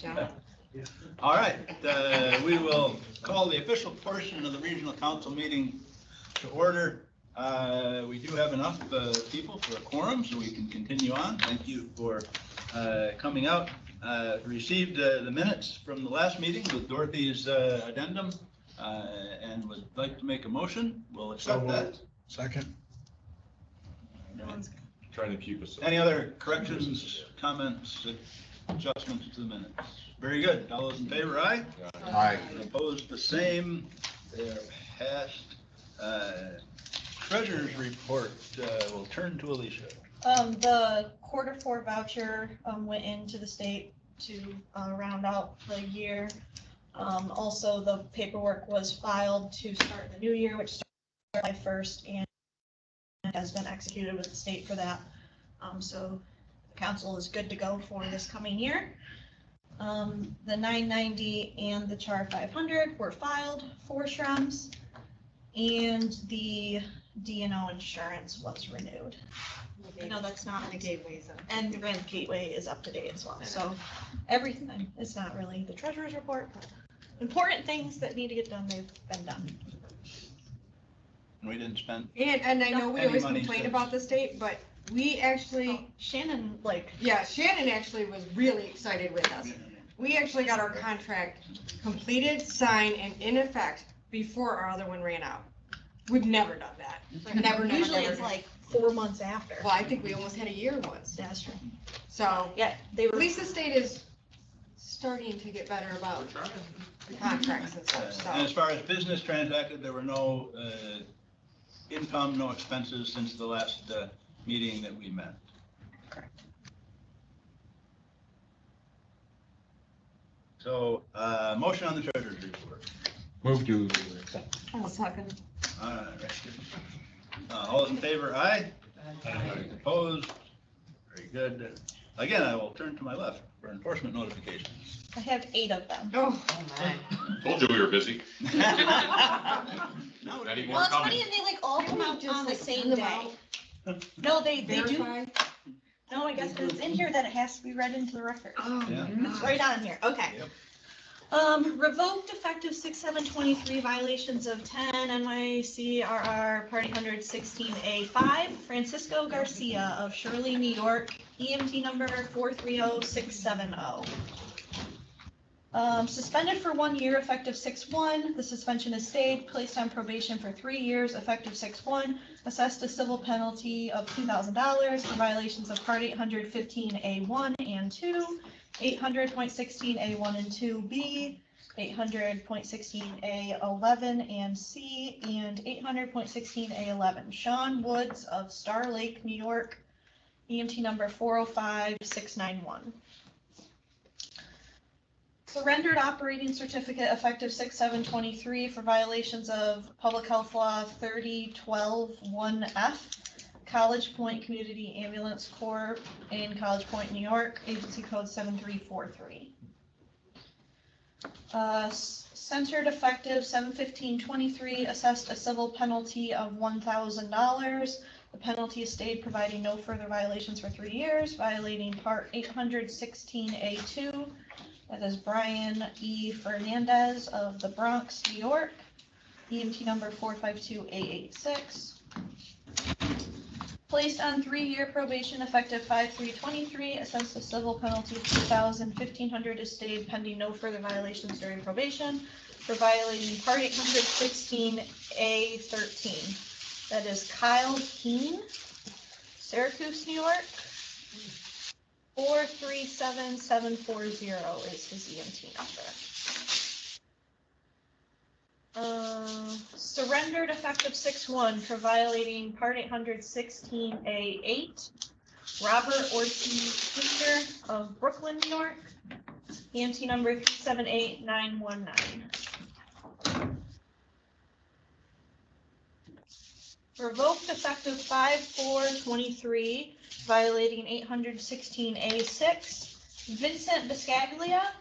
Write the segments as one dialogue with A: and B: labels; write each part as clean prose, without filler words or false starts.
A: job.
B: All right, we will call the official portion of the regional council meeting to order. We do have enough people for a quorum, so we can continue on. Thank you for coming out. Received the minutes from the last meeting with Dorothy's addendum and would like to make a motion. We'll accept that.
C: Second.
D: Trying to keep us.
B: Any other corrections, comments, adjustments to the minutes? Very good. All those in favor, aye?
C: Aye.
B: Opposed, the same. They are passed. Treasurer's report, we'll turn to Alicia.
E: The Q4 voucher went into the state to round out the year. Also, the paperwork was filed to start the new year, which starts July 1st, and has been executed with the state for that. So the council is good to go for this coming year. The 990 and the Char 500 were filed for Shrems, and the D&O insurance was renewed. I know that's not,
A: And the gateways up.
E: and the Grand Gateway is up to date as well. So everything, it's not really the treasurer's report, but important things that need to get done, they've been done.
B: We didn't spend,
A: And I know we
B: Any
A: always
B: money
A: complain
B: since.
A: about the state, but we actually,
E: Oh, Shannon, like,
A: yeah, Shannon actually was really excited with us. We actually got our contract completed, signed, and in effect before our other one ran out. We've never done that. Never, never,
E: usually
A: never.
E: it's like 4 months after.
A: Well, I think we almost had a year once.
E: That's true.
A: So
E: Yeah, they
A: at
E: were.
A: least the state is starting to get better about the contracts and such,
B: and as
A: so.
B: far as business transacted, there were no income, no expenses since the last meeting that we met.
E: Correct.
B: So, motion on the treasurer's report.
C: Move to accept.
A: I'll second.
B: All those in favor, aye? Opposed? Very good. Again, I will turn to my left for enforcement notifications.
E: I have 8 of them.
A: Oh,
D: Told you we were busy.
B: No,
D: Any more
E: Well, it's
D: coming?
E: funny, and they like all come out
A: Just
E: on the
A: like
E: same
A: send them
E: day.
A: out.
E: No, they do.
A: Verify.
E: No, I guess it's in here that it has to be read into the record.
A: Oh,
B: Yeah.
E: It's right on here. Okay.
B: Yep.
E: Revoked effective 6/7/23 violations of 10 NYCRR Party 116A5, Francisco Garcia of Shirley, New York, EMT number 430670. Suspended for 1 year effective 6/1. The suspension is stayed, placed on probation for 3 years effective 6/1. Assessed a civil penalty of $2,000 for violations of Part 815A1 and 2, 800.16A1 and 2B, 800.16A11 and C, and 800.16A11. Sean Woods of Star Lake, New York, EMT number 405691. Surrendered operating certificate effective 6/7/23 for violations of Public Health Law 3012-1F, College Point Community Ambulance Corps in College Point, New York, agency code 7343. Censored effective 7/15/23, assessed a civil penalty of $1,000. The penalty is stayed, providing no further violations for 3 years, violating Part 816A2. That is Brian E. Fernandez of the Bronx, New York, EMT number 452A86. Placed on 3-year probation effective 5/3/23, assessed a civil penalty of $2,000. Is stayed pending no further violations during probation for violating Part 816A13. That is Kyle Keene, Syracuse, New York. 437740 is his EMT number. Surrendered effective 6/1 for violating Part 816A8. Robert Ortiz Jr. of Brooklyn, New York. EMT number 378919. Revoked effective 5/4/23, violating 816A6. Vincent Biscaglia,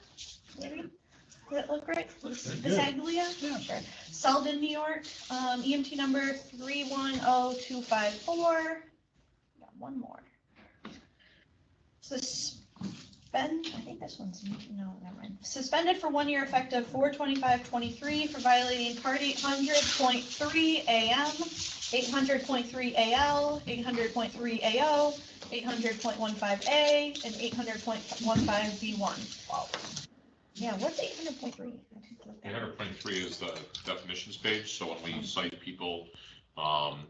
E: maybe? Does that look right? Biscaglia?
B: Yeah.
E: Sure. Selden, New York, EMT number 310254. Got one more. I think this one's, no, never mind. Suspended for 1 year effective 4/25/23 for violating Part 800.3 AM, 800.3 AL, 800.3 AO, 800.15A, and 800.15 B1. Wow. Yeah, what's 800.3?
D: 800.3 is the definitions page, so when we cite people on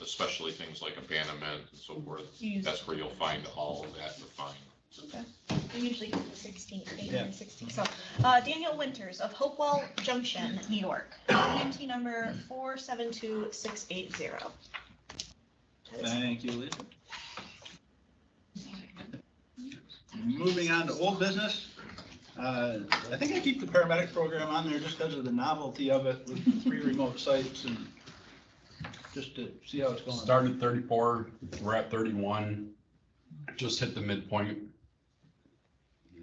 D: especially things like abandonment and so forth, that's where you'll find all of that defined.
E: Okay. I usually do the 16, 8
B: Yeah.
E: and 16. So, Daniel Winters of Hopewell Junction, New York. EMT number 472680.
B: Thank you, Lisa. Moving on to old business. I think I keep the paramedic program on there just because of the novelty of it with the 3 remote sites and just to see how it's going.
C: Started 34, we're at 31, just hit the midpoint.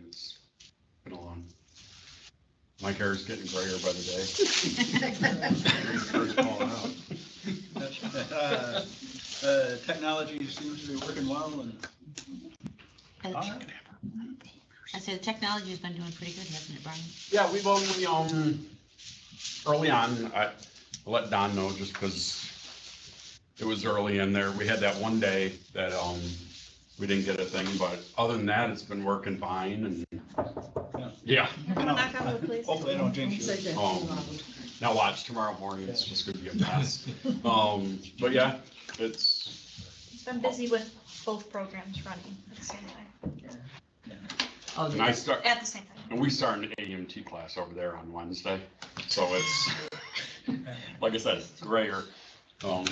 C: It's been a long. My hair is getting grayer by the day.
B: Technology seems to be working well and.
F: I said the technology's been doing pretty good, hasn't it, Brian?
C: Yeah, we've only, early on, I let Don know just because it was early in there. We had that one day that, we didn't get a thing, but other than that, it's been working fine and, yeah.
E: Knock on wood, please.
B: Hopefully I don't jinx you.
C: Now watch tomorrow morning, it's just gonna be a mess. But yeah, it's
E: Been busy with both programs running at the same time.
C: and I start,
E: At the same time.
C: and we start an AMT class over there on Wednesday, so it's, like I said, it's grayer.
E: At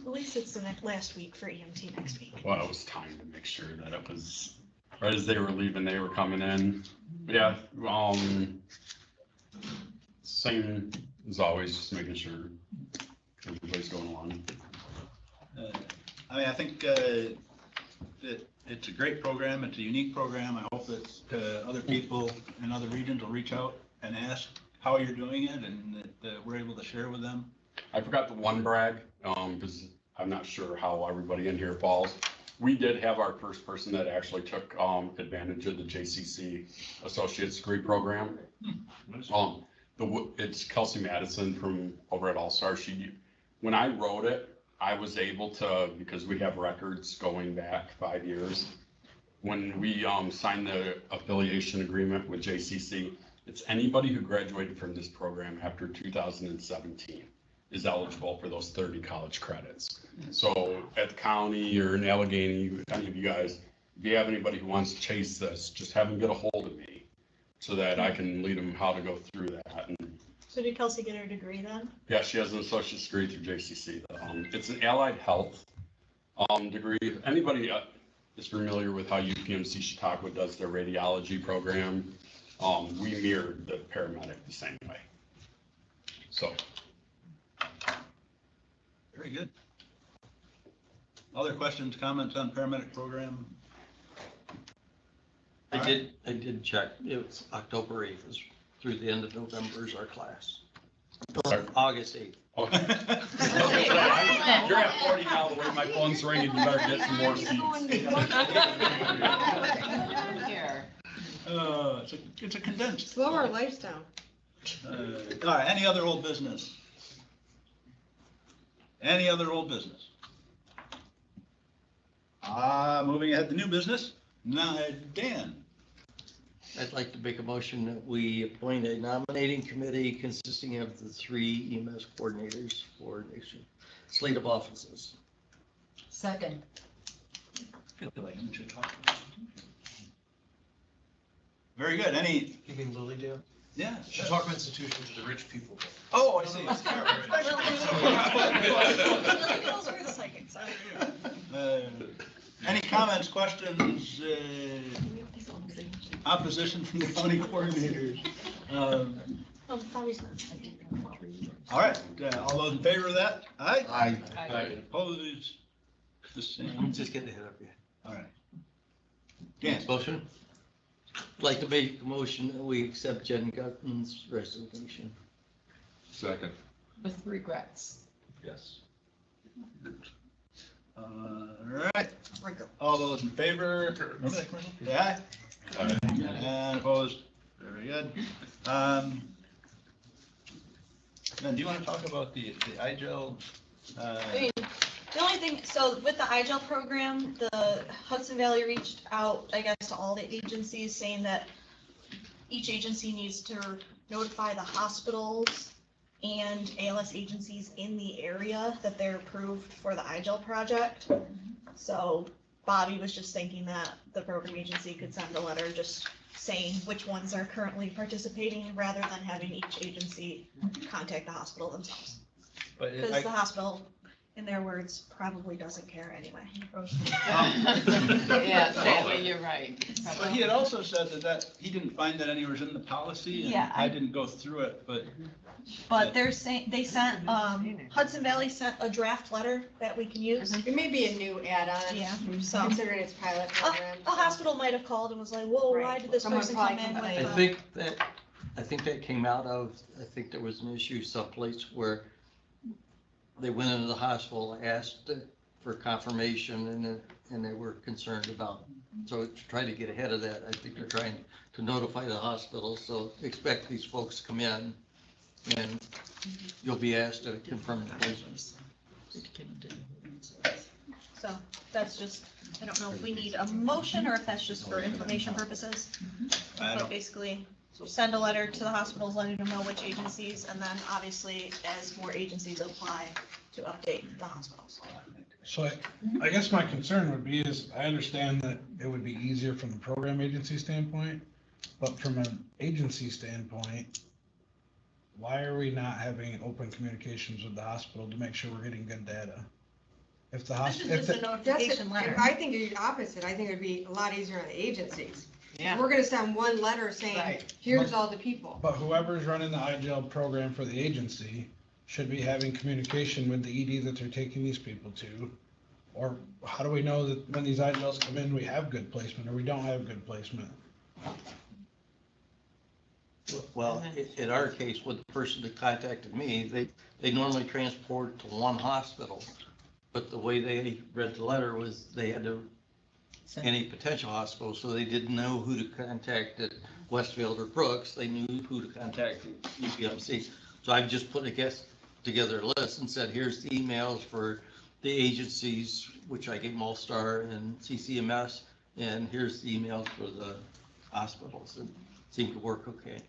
E: least it's the last week for EMT next week.
C: Well, it was time to make sure that it was, right as they were leaving, they were coming in. But yeah, same as always, just making sure everybody's going along.
B: I mean, I think it's a great program. It's a unique program. I hope that other people in other regions will reach out and ask how you're doing it and that we're able to share with them.
C: I forgot the one brag, because I'm not sure how everybody in here falls. We did have our first person that actually took advantage of the JCC Associate's Degree Program. It's Kelsey Madison from over at All Star. When I wrote it, I was able to, because we have records going back 5 years. When we signed the affiliation agreement with JCC, it's anybody who graduated from this program after 2017 is eligible for those 30 college credits. So at the county or in Allegheny, any of you guys, if you have anybody who wants to chase this, just have them get a hold of me so that I can lead them how to go through that. And
E: So did Kelsey get her degree then?
C: yeah, she has an associate's degree through JCC. It's an allied health degree. If anybody is familiar with how UPMC Chautauqua does their radiology program, we mirrored the paramedic the same way. So.
B: Very good. Other questions, comments on paramedic program?
G: I did check. It was October 8th is through the end of November is our class. August 8th.
C: Okay. You're at 40 now, the way my phone's ringing, you better get some more seats.
B: It's a condensed.
A: Slow our lives down.
B: All right, any other old business? Any other old business? Moving ahead to new business. Now, Dan.
G: I'd like to make a motion that we appoint a nominating committee consisting of the 3 EMS coordinators for next slate of offices.
F: Second.
B: Very good. Any?
H: You mean Lilydale?
B: Yeah.
H: Chautauqua Institution to the rich people.
B: Oh, I see.
E: Those were the psychics.
B: Any comments, questions, opposition from the county coordinators?
E: Bobby's not.
B: All right, all those in favor of that? Aye?
C: Aye.
B: Opposed? The same.
G: I'm just getting ahead of you.
B: All right. Dan,
G: Motion? I'd like to make a motion that we accept Jen Gutman's resignation.
D: Second.
F: With regrets.
G: Yes.
B: All right, all those in favor? Remember that commercial? Say aye. And opposed? Very good. Then do you want to talk about the IGEL?
E: I mean, the only thing, so with the IGEL program, the Hudson Valley reached out, I guess, to all the agencies saying that each agency needs to notify the hospitals and ALS agencies in the area that they're approved for the IGEL project. So Bobby was just thinking that the program agency could send a letter just saying which ones are currently participating rather than having each agency contact the hospital themselves.
B: But
E: Because the hospital, in their words, probably doesn't care anyway.
I: Yeah, sadly, you're right.
B: But he had also said that he didn't find that anywhere in the policy, and
E: Yeah,
B: I didn't go through it, but.
E: But they're saying, they sent, Hudson Valley sent a draft letter that we can use.
A: It may be a new add-on.
E: Yeah, so
A: Considering it's pilot program.
E: a hospital might have called and was like, whoa, why
A: Right.
E: did this
A: Someone
E: person
A: probably
E: come in with
A: complained.
E: a?
G: I think that came out of, I think there was an issue someplace where they went into the hospital, asked for confirmation, and they were concerned about. So to try to get ahead of that, I think they're trying to notify the hospital, so expect these folks to come in, and you'll be asked to confirm the business.
E: So that's just, I don't know if we need a motion or if that's just for information purposes.
B: I
E: But
B: don't,
E: basically, send a letter to the hospitals, letting them know which agencies, and then obviously as more agencies apply to update the hospitals.
J: So I guess my concern would be is, I understand that it would be easier from the program agency standpoint, but from an agency standpoint, why are we not having open communications with the hospital to make sure we're getting good data? If the
E: This is
J: hospital,
E: just a
A: That's
E: notification
A: it.
E: letter.
A: I think the opposite. I think it'd be a lot easier on the agencies.
I: Yeah.
A: We're gonna send one letter saying,
I: Right.
A: here's all the people.
J: but whoever's running the IGEL program for the agency should be having communication with the ED that they're taking these people to. Or how do we know that when these IGELs come in, we have good placement or we don't have good placement?
G: Well, in our case, with the person that contacted me, they normally transport to one hospital. But the way they read the letter was they had to, any potential hospital, so they didn't know who to contact at Westfield or Brooks. They knew who to contact at UPMC. So I've just put together a list and said, here's the emails for the agencies, which I gave them All-Star and CCMS, and here's the emails for the hospitals. It seemed to work okay.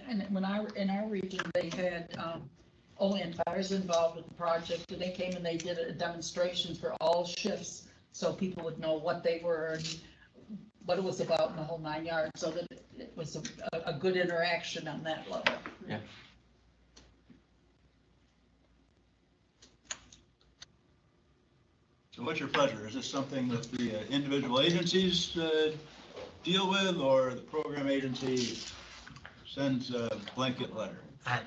I: And in our region, they had, only fires involved with the project, and they came and they did a demonstration for all shifts, so people would know what they were and what it was about in the whole 9 yards, so that it was a good interaction on that level.
G: Yeah.
B: so what's your pleasure? Is this something that the individual agencies deal with, or the program agency sends a blanket letter?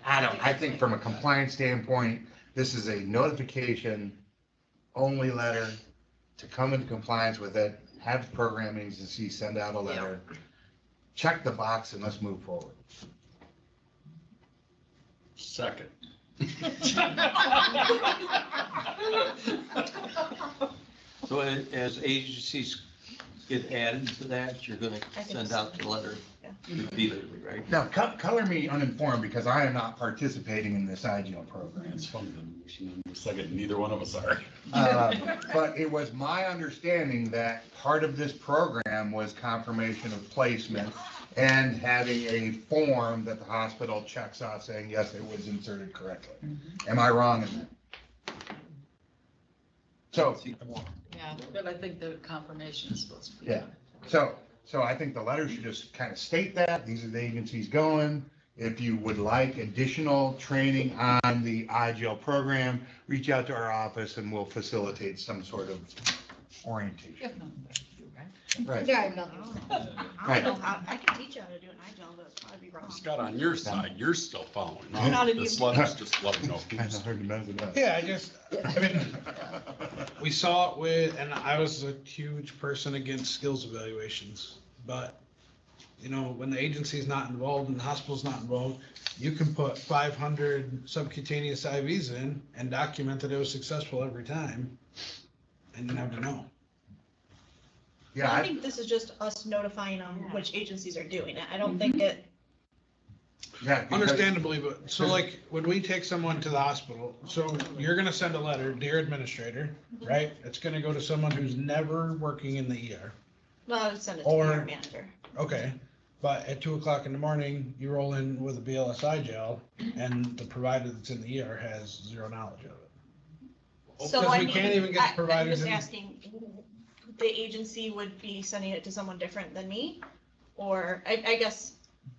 K: I think from a compliance standpoint, this is a notification only letter to come into compliance with it, have the program agency send out a letter, check the box, and let's move forward.
C: Second.
G: So as agencies get added to that, you're gonna
E: I think
G: send
E: so.
G: out the letter
E: Yeah.
G: repeatedly, right?
K: Now, color me uninformed because I am not participating in this IGL program.
C: It's funny, second, neither one of us are.
K: But it was my understanding that part of this program was confirmation of placement and having a form that the hospital checks off saying, yes, it was inserted correctly. Am I wrong in that? So,
I: Yeah, but I think the confirmation is supposed to be.
K: yeah, so I think the letter should just kind of state that, these are the agencies going. If you would like additional training on the IGL program, reach out to our office and we'll facilitate some sort of orientation.
I: If nothing better to do, right?
K: Right.
A: Yeah, I have nothing.
E: I don't know how, I can teach you how to do an IGEL, but it's probably wrong.
C: Scott, on your side, you're still following.
E: I'm not an
C: This
E: EMS.
C: letter's just letting know.
K: Kind of hard to mess it up.
J: Yeah, I mean, we saw it with, and I was a huge person against skills evaluations, but you know, when the agency's not involved and the hospital's not involved, you can put 500 subcutaneous IVs in and document that it was successful every time, and you never know.
K: Yeah,
E: I think this is just us notifying them which agencies are doing it. I don't think it,
K: yeah. because-
J: Understandably, but, so like, when we take someone to the hospital, so you're gonna send a letter, dear administrator, right? It's gonna go to someone who's never working in the ER.
E: well, I would send it to
J: Or-
E: the ER manager.
J: Okay, but at 2 o'clock in the morning, you roll in with a BLSI gel, and the provider that's in the ER has zero knowledge of it.
E: So
J: Because
E: I
J: we
E: mean,
J: can't even get
E: I'm
J: providers
E: just
J: in.
E: asking, the agency would be sending it to someone different than me? Or, I guess,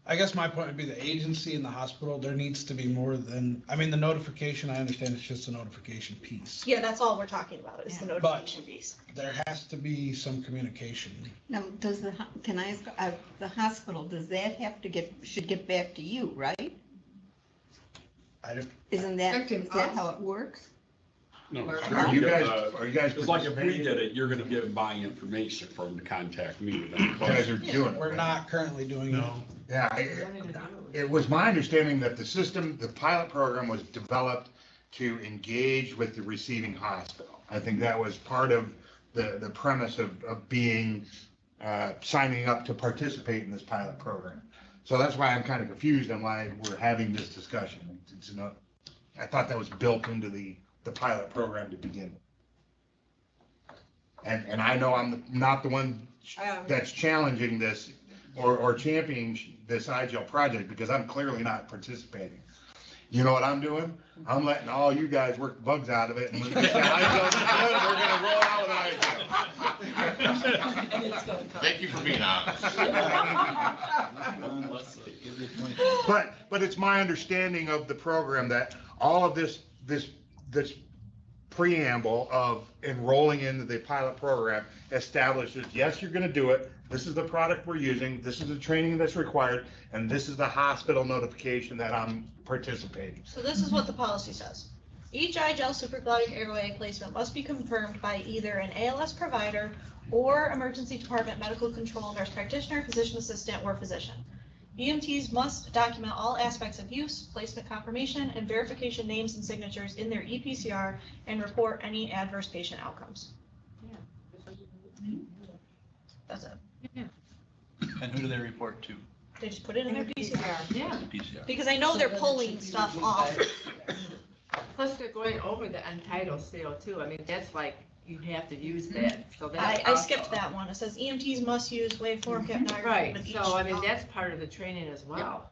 J: I guess my point would be the agency and the hospital, there needs to be more than, I mean, the notification, I understand it's just a notification piece.
E: yeah, that's all we're talking about, is the
J: But-
E: notification piece.
J: There has to be some communication.
L: Now, does can I ask, the hospital, does that have to should get back to you, right?
J: I don't,
L: Isn't that,
A: Back to
L: is that
A: us?
L: how it works?
C: No.
K: Are you guys
C: It's like if we
K: participating?
C: did it, you're gonna get my information from the contact me.
K: You guys are doing it.
J: we're
K: right?
J: not currently doing it.
K: Yeah, it was my understanding that the system, the pilot program was developed to engage with the receiving hospital. I think that was part of the premise of being, signing up to participate in this pilot program. So that's why I'm kind of confused on why we're having this discussion. It's not, I thought that was built into the pilot program to begin with. And I know I'm not the one that's challenging this or championing this IGEL project, because I'm clearly not participating. You know what I'm doing? I'm letting all you guys work the bugs out of it, and when we say IGEL's good, we're gonna roll out with IGEL.
D: Thank you for being honest.
K: But it's my understanding of the program that all of this preamble of enrolling into the pilot program establishes, yes, you're gonna do it, this is the product we're using, this is the training that's required, and this is the hospital notification that I'm participating.
E: So this is what the policy says. Each IGEL supraglottic airway placement must be confirmed by either an ALS provider or emergency department medical control nurse practitioner, physician assistant, or physician. EMTs must document all aspects of use, placement confirmation, and verification names and signatures in their EPCR and report any adverse patient outcomes. That's it.
B: And who do they report to?
E: They just put it in their PCR.
A: Yeah.
B: PCR.
E: Because I know they're pulling stuff off.
M: Plus, they're going over the untitled CO2. I mean, that's like, you have to use that, so that's.
E: I
M: also-
E: skipped that one. It says EMTs must use waveform capnography
M: Right,
E: with each.
M: so I mean, that's part of the training as well.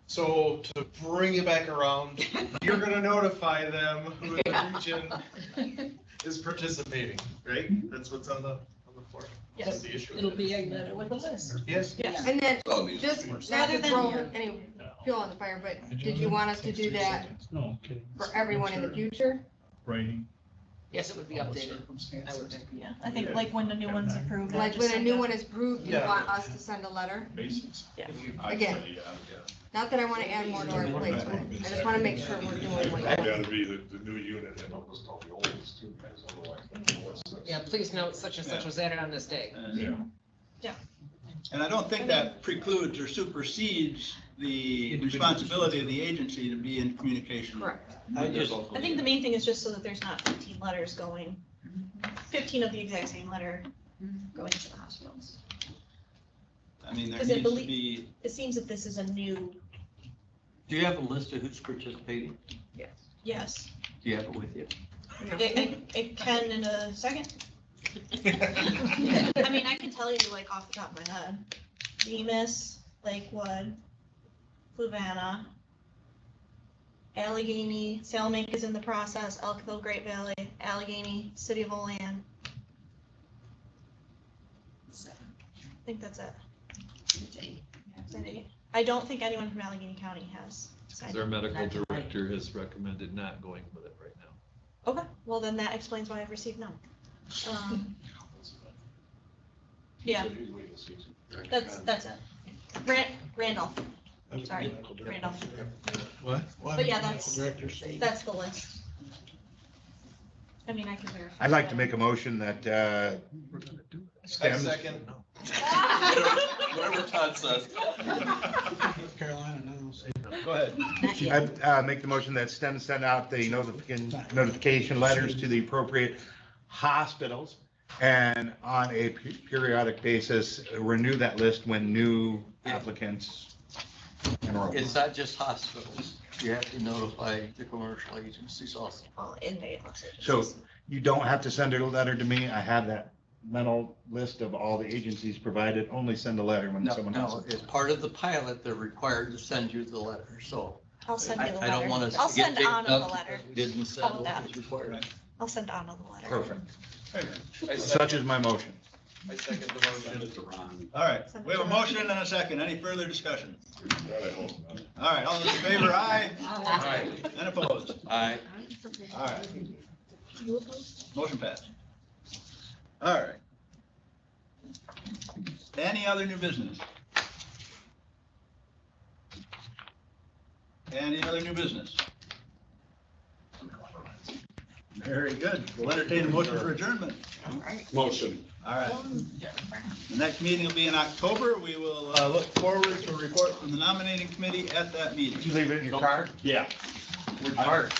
H: So to bring it back around, you're gonna notify them who in the region is participating, right? That's what's on the floor.
E: Yes.
H: That's the issue.
I: It'll be a letter with a list.
H: Yes.
E: Yes.
A: And then, just not
E: Rather
A: to
E: than-
A: throw any fuel on the fire, but did you want us to do that for everyone in the future?
M: Yes, it would be updated, I would think.
E: Yeah, I think like when the new one's approved.
A: Like
E: just
A: when a
E: send
A: new one is approved, you
H: Yeah.
A: want us to send a letter?
E: Yeah.
A: Again. Not that I want to add more to our plate, but I just want to make sure we're doing what.
N: Gotta be the new unit and almost all the oldest too, guys, otherwise.
M: Yeah, please note such and such was added on this day.
B: And I don't think that precludes or supersedes the responsibility of the agency to be in communication.
A: Correct.
G: I just,
E: I think the main thing is just so that there's not 15 letters going, 15 of the exact same letter going to the hospitals.
B: I mean, there
E: Because it
B: needs to
E: belie-
B: be,
E: It seems that this is a new,
G: do you have a list of who's participating?
E: yes.
G: Do you have it with you?
E: It can in a second. I mean, I can tell you like off the top of my head. Bemis, Lakewood, Fluvanna, Allegheny, Salemink is in the process, Elkville, Great Valley, Allegheny, City of Olean. I think that's it. I don't think anyone from Allegheny County has. signed
O: Their
E: up.
O: medical director has recommended not going with it right now.
E: Okay, well then that explains why I've received none. Yeah, that's it. Randolph, sorry, Randolph.
H: What?
E: But yeah, that's the list. I mean, I can verify.
K: I'd like to make a motion that,
H: I
K: stems,
H: second.
C: Whatever Todd says.
J: Carolina knows.
B: Go ahead.
F: Not yet.
K: I make the motion that STEM send out the notification letters to the appropriate hospitals and on a periodic basis, renew that list when new applicants enroll.
G: It's not just hospitals. You have to notify the commercial agencies also.
E: All inmate hostages.
K: So you don't have to send a letter to me. I have that mental list of all the agencies provided. Only send a letter when
G: No,
K: someone
G: no,
K: else.
G: as part of the pilot, they're required to send you the letter, so.
E: I'll send you the
G: I don't
E: letter.
G: want us
E: I'll
G: to get
E: send
G: big
E: Anna the
G: enough
E: letter.
G: because we didn't send
E: How about
G: what
E: that?
G: was required.
E: I'll send Anna the letter.
K: Perfect. Such is my motion.
O: I second the motion.
B: All right, we have a motion and a second. Any further discussion? All right, all those in favor, aye.
O: Aye.
B: And opposed?
G: Aye.
B: All right. Motion passed. All right. Any other new business? Any other new business? Very good. We'll entertain a motion for adjournment.
C: Motion.
B: All right. The next meeting will be in October. We will look forward to a report from the nominating committee at that meeting.
K: Did you leave it in your car?
C: Yeah.
K: Which part?